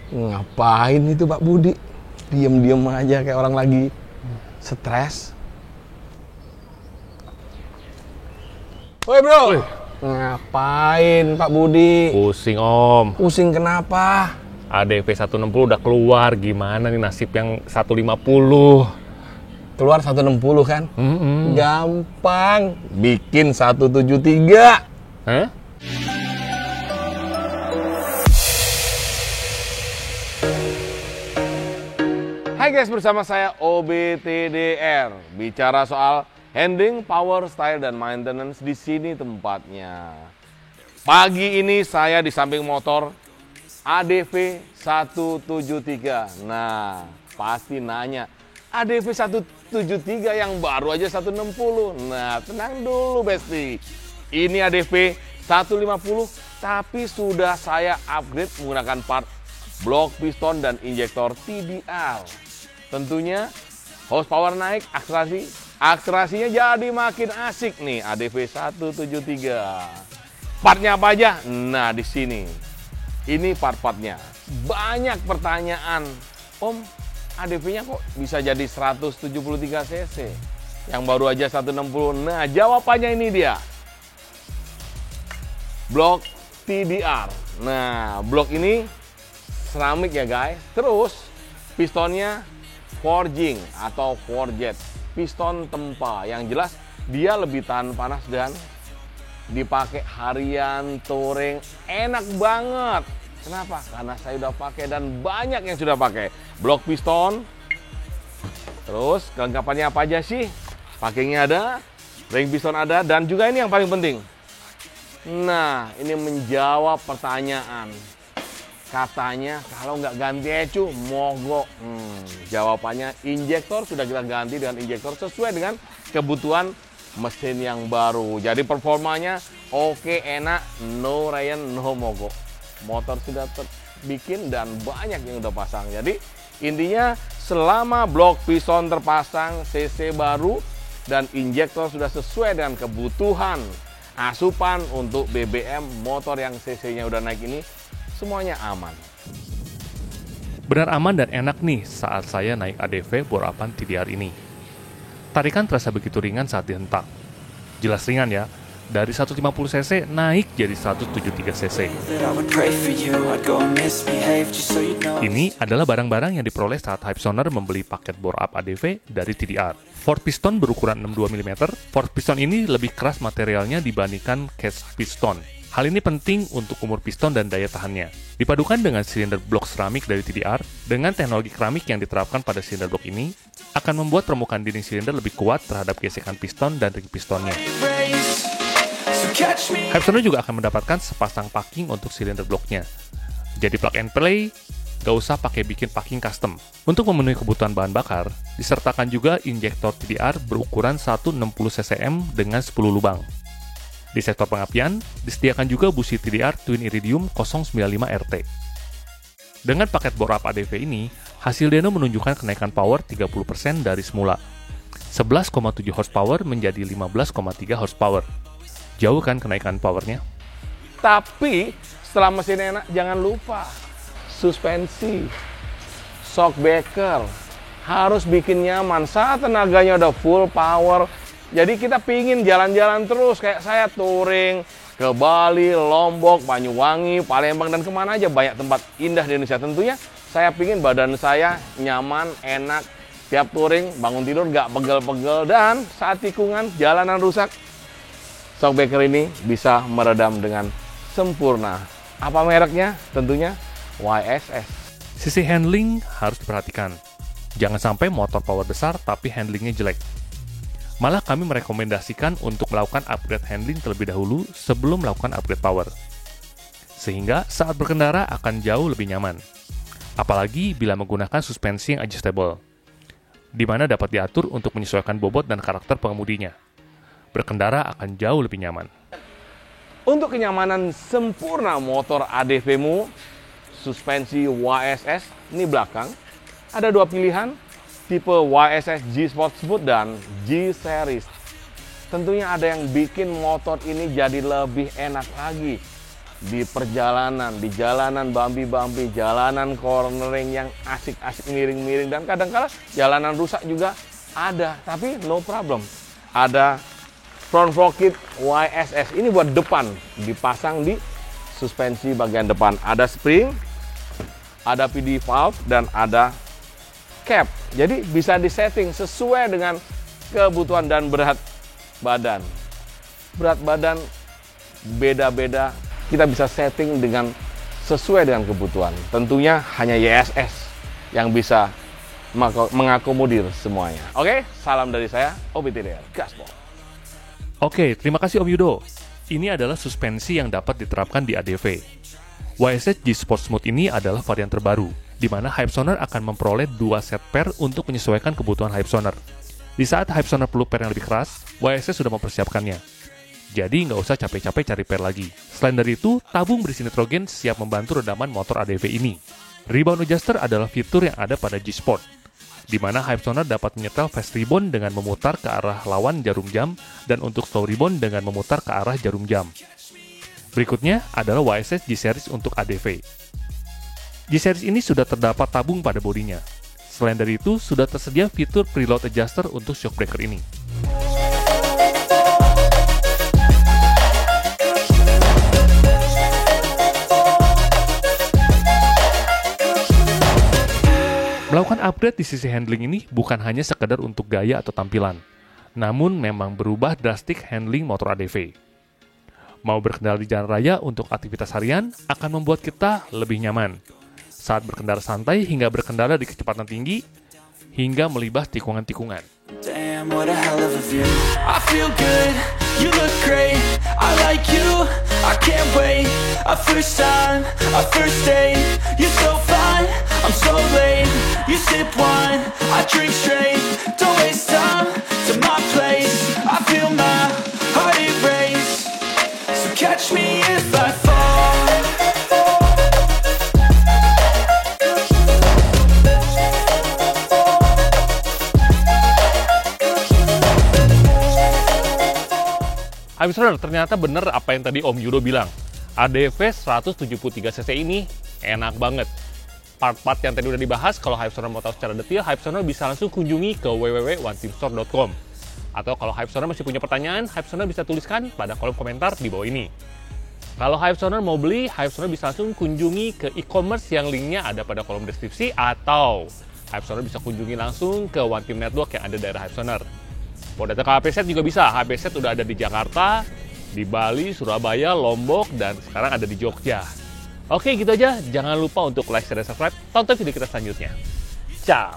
Ngapain itu Pak Budi? Diem-diem aja kayak orang lagi stres. Woi bro, Woi. Ngapain Pak Budi? Pusing om. Pusing kenapa? ADV 160 udah keluar, gimana nih nasib yang 150? Keluar 160 kan? Mm-mm. Gampang, bikin 173. Hah? Hai guys, bersama saya OBTDR. Bicara soal handling, power, style, dan maintenance, di sini tempatnya. Pagi ini saya di samping motor ADV 173. Nah, pasti nanya, ADV 173 yang baru aja 160. Nah, tenang dulu Besti. Ini ADV 150, tapi sudah saya upgrade menggunakan part blok piston dan injektor TDR. Tentunya horsepower naik, akselerasinya jadi makin asik nih ADV 173. Partnya apa aja? Nah, di sini. Ini part-partnya. Banyak pertanyaan. Om, ADV-nya kok bisa jadi 173 cc? Yang baru aja 160. Nah, jawabannya ini dia. Blok TDR. Nah, blok ini seramik ya guys. Terus pistonnya forging atau forget, piston tempa. Yang jelas dia lebih tahan panas dan dipakai harian, touring, enak banget. Kenapa? Karena saya udah pakai dan banyak yang sudah pakai. Blok piston. Terus kelengkapannya apa aja sih? Packingnya ada, ring piston ada, dan juga ini yang paling penting. Nah, ini menjawab pertanyaan. Katanya kalau nggak ganti ecu, mogok. Jawabannya injektor sudah kita ganti dengan injektor sesuai dengan kebutuhan mesin yang baru. Jadi performanya oke, enak, no rayan, no mogok. Motor sudah terbikin dan banyak yang udah pasang. Jadi intinya selama blok piston terpasang, cc baru, dan injektor sudah sesuai dengan kebutuhan asupan untuk BBM motor yang cc-nya udah naik ini, semuanya aman. Benar aman dan enak nih saat saya naik ADV bor-upan TDR ini. Tarikan terasa begitu ringan saat dihentak. Jelas ringan ya, dari 150 cc naik jadi 173 cc. Ini adalah barang-barang yang diperoleh saat Hypesoner membeli paket bore-up ADV dari TDR. Fork piston berukuran 62 mm. Fork piston ini lebih keras materialnya dibandingkan cast piston. Hal ini penting untuk umur piston dan daya tahannya. Dipadukan dengan silinder blok seramik dari TDR, dengan teknologi keramik yang diterapkan pada silinder blok ini, akan membuat permukaan dinding silinder lebih kuat terhadap gesekan piston dan ring pistonnya. Hypesoner juga akan mendapatkan sepasang packing untuk silinder bloknya. Jadi plug and play, gak usah pakai bikin packing custom. Untuk memenuhi kebutuhan bahan bakar, disertakan juga injektor TDR berukuran 160 cc dengan 10 lubang. Di sektor pengapian, disediakan juga busi TDR Twin Iridium 095 RT. Dengan paket bore-up ADV ini, hasil dyno menunjukkan kenaikan power 30% dari semula. 11,7 horsepower menjadi 15,3 horsepower. Jauh kan kenaikan powernya? Tapi setelah mesin enak, jangan lupa suspensi, shock breaker harus bikin nyaman. Saat tenaganya udah full power, jadi kita pingin jalan-jalan terus kayak saya touring ke Bali, Lombok, Banyuwangi, Palembang, dan kemana aja, banyak tempat indah di Indonesia. Tentunya saya pingin badan saya nyaman, enak, tiap touring, bangun tidur nggak pegel-pegel, dan saat tikungan jalanan rusak, shockbreaker ini bisa meredam dengan sempurna. Apa mereknya? Tentunya YSS. Sisi handling harus diperhatikan. Jangan sampai motor power besar tapi handlingnya jelek. Malah kami merekomendasikan untuk melakukan upgrade handling terlebih dahulu sebelum melakukan upgrade power. Sehingga saat berkendara akan jauh lebih nyaman. Apalagi bila menggunakan suspensi yang adjustable, di mana dapat diatur untuk menyesuaikan bobot dan karakter pengemudinya. Berkendara akan jauh lebih nyaman. Untuk kenyamanan sempurna motor ADV-mu, suspensi YSS, ini belakang, ada dua pilihan, tipe YSS G Sport Smooth dan G Series. Tentunya ada yang bikin motor ini jadi lebih enak lagi. di perjalanan, di jalanan bumpy-bumpy, jalanan cornering yang asik-asik miring-miring, dan kadang-kala jalanan rusak juga ada, tapi no problem. Ada front fork kit YSS, ini buat depan, dipasang di suspensi bagian depan. Ada spring, ada PD valve, dan ada cap. Jadi bisa disetting sesuai dengan kebutuhan dan berat badan. Berat badan beda-beda, kita bisa setting dengan sesuai dengan kebutuhan. Tentunya hanya YSS yang bisa mengakomodir semuanya. Oke, salam dari saya, OBTDR, gaspol. Oke, terima kasih Om Yudo. Ini adalah suspensi yang dapat diterapkan di ADV. YSS G Sport Smooth ini adalah varian terbaru, di mana Hypesonar akan memperoleh 2 set per untuk menyesuaikan kebutuhan Hypesonar. Di saat Hypesonar perlu per yang lebih keras, YSS sudah mempersiapkannya. Jadi nggak usah capek-capek cari per lagi. Selain dari itu, tabung berisi nitrogen siap membantu redaman motor ADV ini. Rebound adjuster adalah fitur yang ada pada G-Sport, di mana Hypesonar dapat menyetel fast rebound dengan memutar ke arah lawan jarum jam, dan untuk slow rebound dengan memutar ke arah jarum jam. Berikutnya adalah YSS G-Series untuk ADV. G-Series ini sudah terdapat tabung pada bodinya. Selain dari itu, sudah tersedia fitur preload adjuster untuk shock breaker ini. Melakukan upgrade di sisi handling ini bukan hanya sekedar untuk gaya atau tampilan, namun memang berubah drastik handling motor ADV. Mau berkendara di jalan raya untuk aktivitas harian akan membuat kita lebih nyaman. Saat berkendara santai hingga berkendara di kecepatan tinggi, hingga melibas tikungan-tikungan. Damn, what a hell of a view. I feel good, you look great. I like you, I can't wait. A first time, a first date. You're so fine, I'm so late. You sip wine, I drink straight. Don't waste time to my place. I feel my heart erase. So catch me if I fall. Hypesonar, ternyata bener apa yang tadi Om Yudo bilang. ADV 173cc ini enak banget. Part-part yang tadi udah dibahas, kalau Hypesonar mau tahu secara detail, Hypesonar bisa langsung kunjungi ke www.oneteamstore.com. Atau kalau Hypesonar masih punya pertanyaan, Hypesonar bisa tuliskan pada kolom komentar di bawah ini. Kalau Hypesonar mau beli, Hypesonar bisa langsung kunjungi ke e-commerce yang linknya ada pada kolom deskripsi, atau Hypesonar bisa kunjungi langsung ke One Team Network yang ada di daerah Hypesonar. Mau datang ke HPZ juga bisa. HPZ udah ada di Jakarta, di Bali, Surabaya, Lombok, dan sekarang ada di Jogja. Oke, gitu aja. Jangan lupa untuk like, share, dan subscribe. Tonton video kita selanjutnya. Ciao!